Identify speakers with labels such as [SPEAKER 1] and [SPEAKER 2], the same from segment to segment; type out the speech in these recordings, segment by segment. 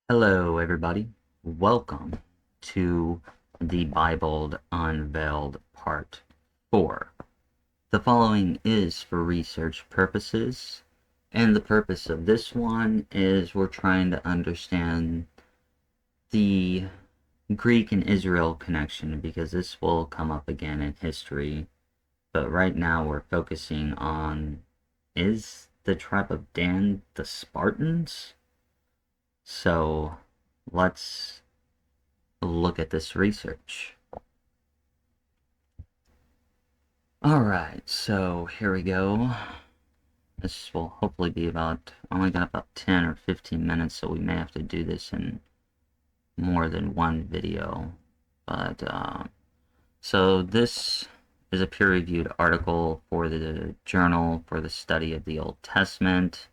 [SPEAKER 1] Hello, everybody. Welcome to the Bible Unveiled Part 4. The following is for research purposes, and the purpose of this one is we're trying to understand the Greek and Israel connection because this will come up again in history. But right now we're focusing on, is the tribe of Dan the Spartans? So let's look at this research. Alright, so here we go. This will hopefully be only got about 10 or 15 minutes, so we may have to do this in more than one video. But, so this is a peer-reviewed article for the Journal for the Study of the Old Testament.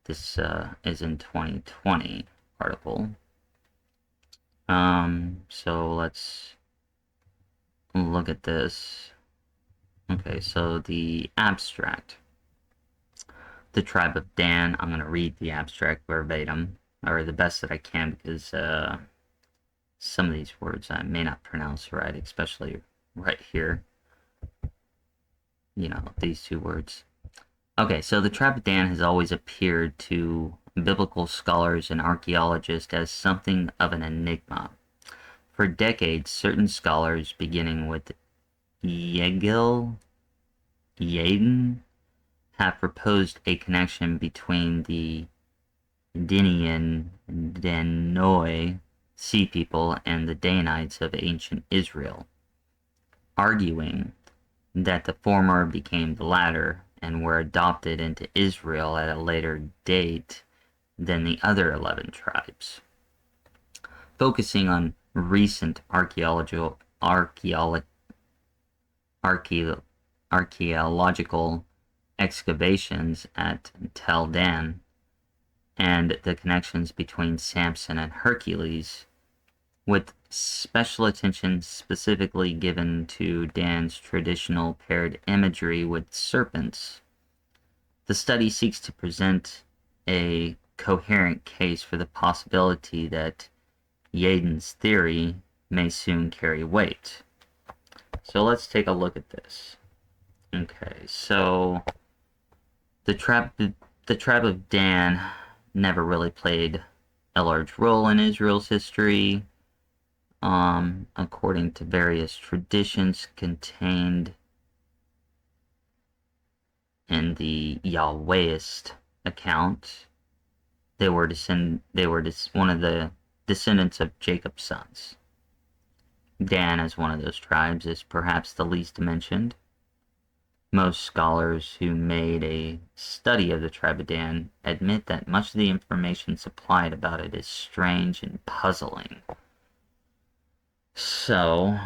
[SPEAKER 1] This is in 2020 article. So let's look at this. Okay, so the abstract. The tribe of Dan, I'm going to read the abstract verbatim, or the best that I can, because some of these words I may not pronounce right, especially right here. You know, these two words. Okay, so the tribe of Dan has always appeared to biblical scholars and archaeologists as something of an enigma. For decades, certain scholars, beginning with Yegel, Yaden, have proposed a connection between the Dinian Danoi Sea People and the Danites of ancient Israel, arguing that the former became the latter and were adopted into Israel at a later date than the other 11 tribes. Focusing on recent archaeological excavations at Tel Dan and the connections between Samson and Hercules, with special attention specifically given to Dan's traditional paired imagery with serpents. The study seeks to present a coherent case for the possibility that Yaden's theory may soon carry weight. So let's take a look at this. Okay, so the tribe of Dan never really played a large role in Israel's history, according to various traditions contained in the Yahwehist account. They were one of the descendants of Jacob's sons. Dan, as one of those tribes, is perhaps the least mentioned. Most scholars who made a study of the tribe of Dan admit that much of the information supplied about it is strange and puzzling. So,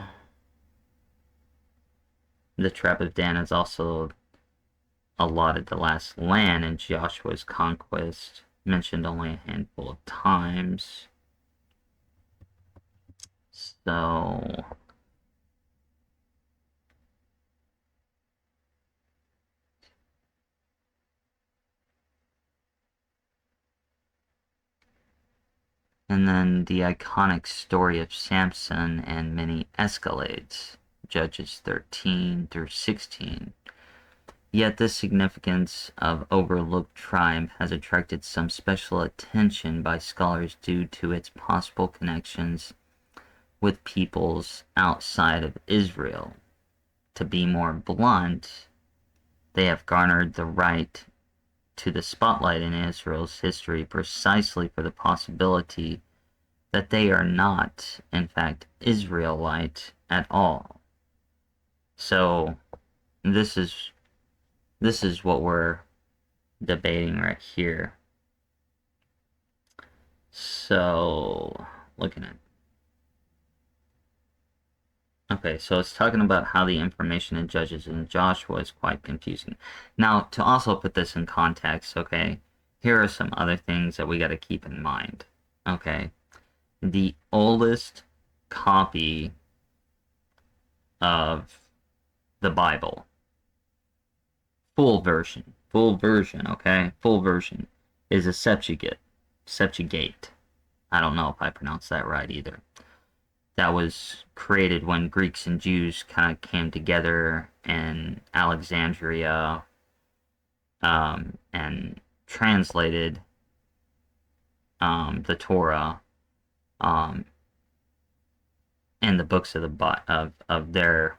[SPEAKER 1] the tribe of Dan is also allotted the last land in Joshua's conquest, mentioned only a handful of times. So, and then the iconic story of Samson and many escalades, Judges 13 through 16. Yet the significance of overlooked tribe has attracted some special attention by scholars due to its possible connections with peoples outside of Israel. To be more blunt, they have garnered the right to the spotlight in Israel's history precisely for the possibility that they are not, in fact, Israelite at all. So, this is what we're debating right here. So, looking at. Okay, so it's talking about how the information in Judges and Joshua is quite confusing. Now, to also put this in context, okay, here are some other things that we got to keep in mind. Okay, the oldest copy of the Bible, full version, okay, full version, is a Septuagint, I don't know if I pronounced that right either. That was created when Greeks and Jews kind of came together in Alexandria, and translated the Torah, um, and the books of their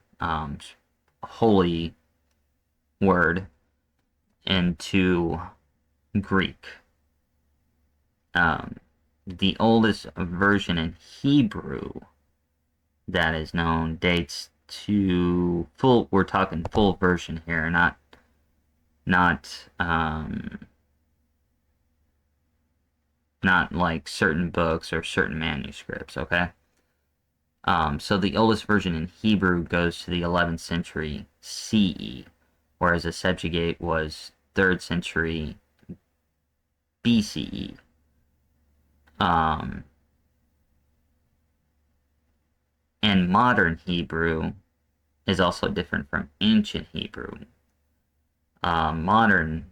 [SPEAKER 1] holy word into Greek. Um, the oldest version in Hebrew that is known dates to full. We're talking full version here, not not like certain books or certain manuscripts. Okay. So the oldest version in Hebrew goes to the 11th century CE, whereas the Septuagint was 3rd century BCE. And modern Hebrew is also different from ancient Hebrew. Modern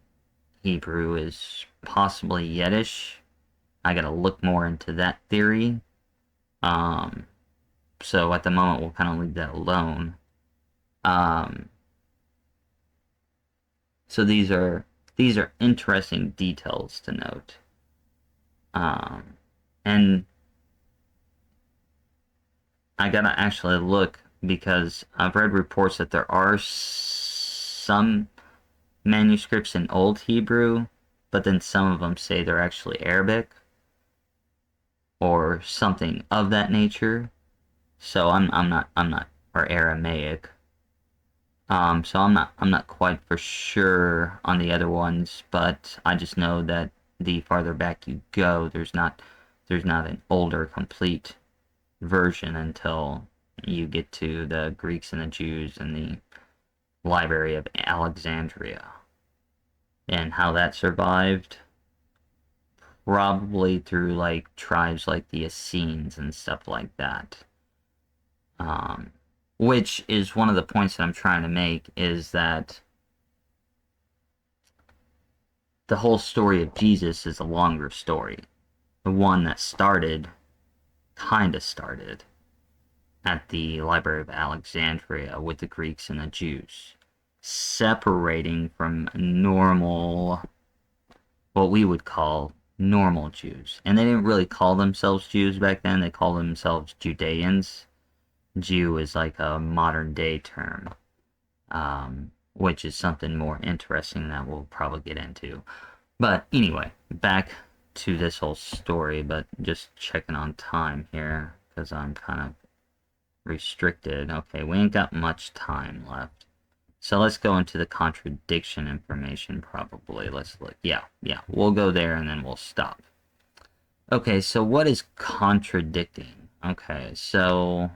[SPEAKER 1] Hebrew is possibly Yiddish. I gotta look more into that theory. So at the moment, we'll kind of leave that alone. So these are interesting details to note. And I gotta actually look because I've read reports that there are some manuscripts in Old Hebrew, but then some of them say they're actually Arabic or something of that nature. So I'm not or Aramaic. So I'm not quite for sure on the other ones, but I just know that the farther back you go, there's not an older complete version until you get to the Greeks and the Jews and the Library of Alexandria. And how that survived, probably through like tribes like the Essenes and stuff like that. Which is one of the points that I'm trying to make, is that the whole story of Jesus is a longer story. The one that kind of started at the Library of Alexandria with the Greeks and the Jews, separating from normal, what we would call normal Jews. And they didn't really call themselves Jews back then, they called themselves Judeans. Jew is like a modern day term, which is something more interesting that we'll probably get into. But anyway, back to this whole story, but just checking on time here because I'm kind of restricted. Okay, we ain't got much time left. So let's go into the contradiction information probably. Let's look. Yeah, we'll go there and then we'll stop. Okay, so what is contradicting? Okay, so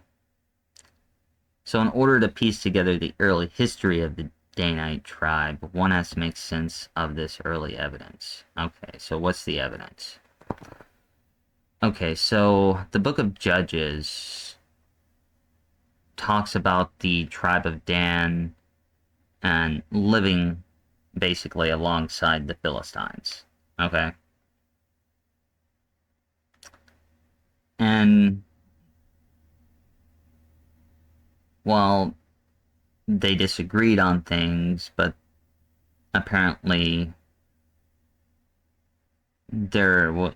[SPEAKER 1] in order to piece together the early history of the Danite tribe, one has to make sense of this early evidence. Okay, so what's the evidence? Okay, so the book of Judges talks about the tribe of Dan and living basically alongside the Philistines. Okay? And while they disagreed on things, but apparently they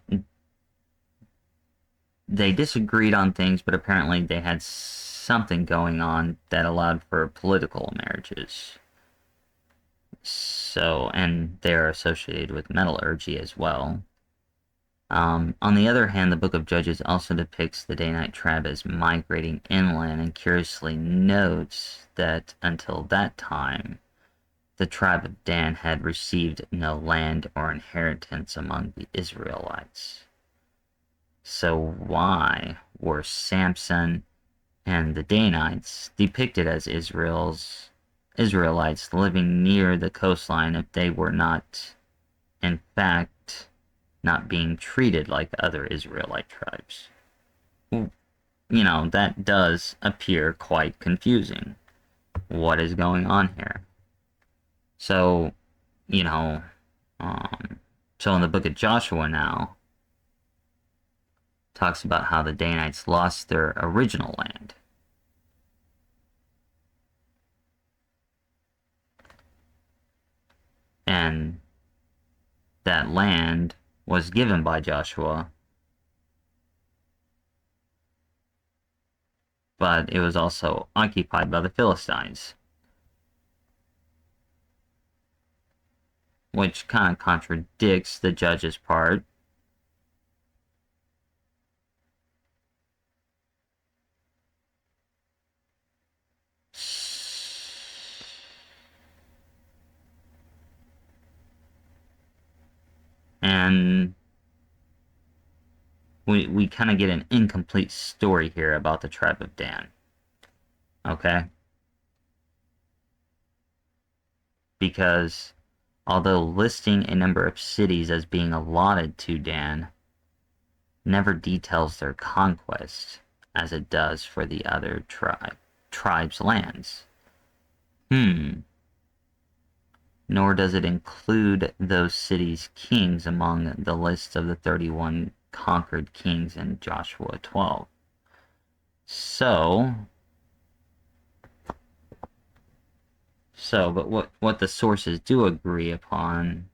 [SPEAKER 1] disagreed on things, but apparently they had something going on that allowed for political marriages. So, and they're associated with metallurgy as well. On the other hand, the Book of Judges also depicts the Danite tribe as migrating inland and curiously notes that until that time, the tribe of Dan had received no land or inheritance among the Israelites. So why were Samson and the Danites depicted as Israelites living near the coastline if they were not, in fact, not being treated like other Israelite tribes? That does appear quite confusing. What is going on here? So, so in the book of Joshua now, talks about how the Danites lost their original land. And that land was given by Joshua, but it was also occupied by the Philistines, which kind of contradicts the judge's part. And we kind of get an incomplete story here about the tribe of Dan. Okay? Because although listing a number of cities as being allotted to Dan never details their conquest as it does for the other tribes' lands. Nor does it include those cities' kings among the list of the 31 conquered kings in Joshua 12. But what the sources do agree upon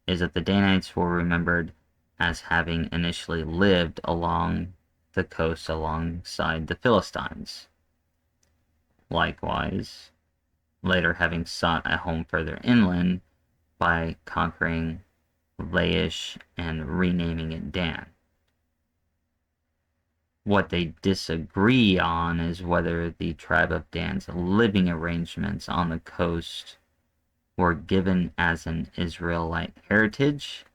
[SPEAKER 1] is that the Danites were remembered as having initially lived along the coast alongside the Philistines. Likewise, later having sought a home further inland by conquering Laish and renaming it Dan. What they disagree on is whether the tribe of Dan's living arrangements on the coast were given as an Israelite heritage,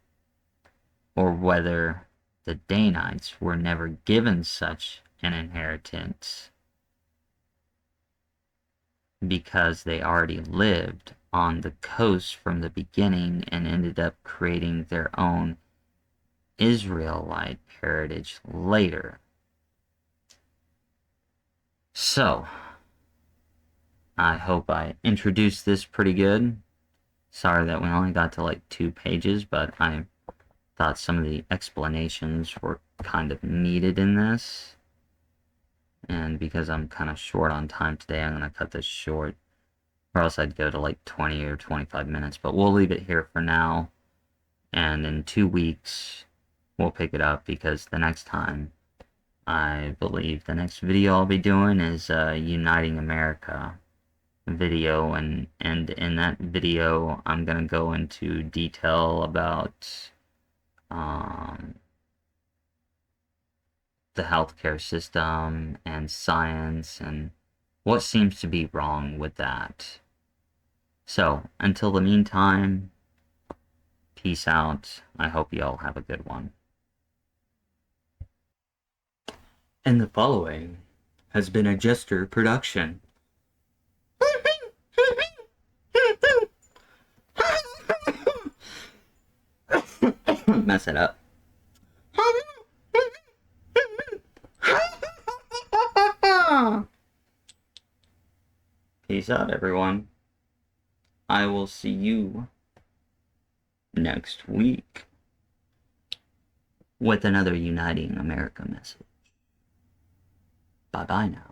[SPEAKER 1] or whether the Danites were never given such an inheritance because they already lived on the coast from the beginning and ended up creating their own Israelite heritage later. So, I hope I introduced this pretty good. Sorry that we only got to like 2 pages, but I thought some of the explanations were kind of needed in this. And because I'm kind of short on time today, I'm going to cut this short, or else I'd go to like 20 or 25 minutes. But we'll leave it here for now, and in 2 weeks, we'll pick it up, because the next time, I believe the next video I'll be doing is Uniting America video, and in that video, I'm going to go into detail about the healthcare system and science and what seems to be wrong with that. So, until the meantime, peace out. I hope you all have a good one. And the following has been a Jester production. Mess it up. Peace out, everyone. I will see you next week with another Uniting America message. Bye-bye now.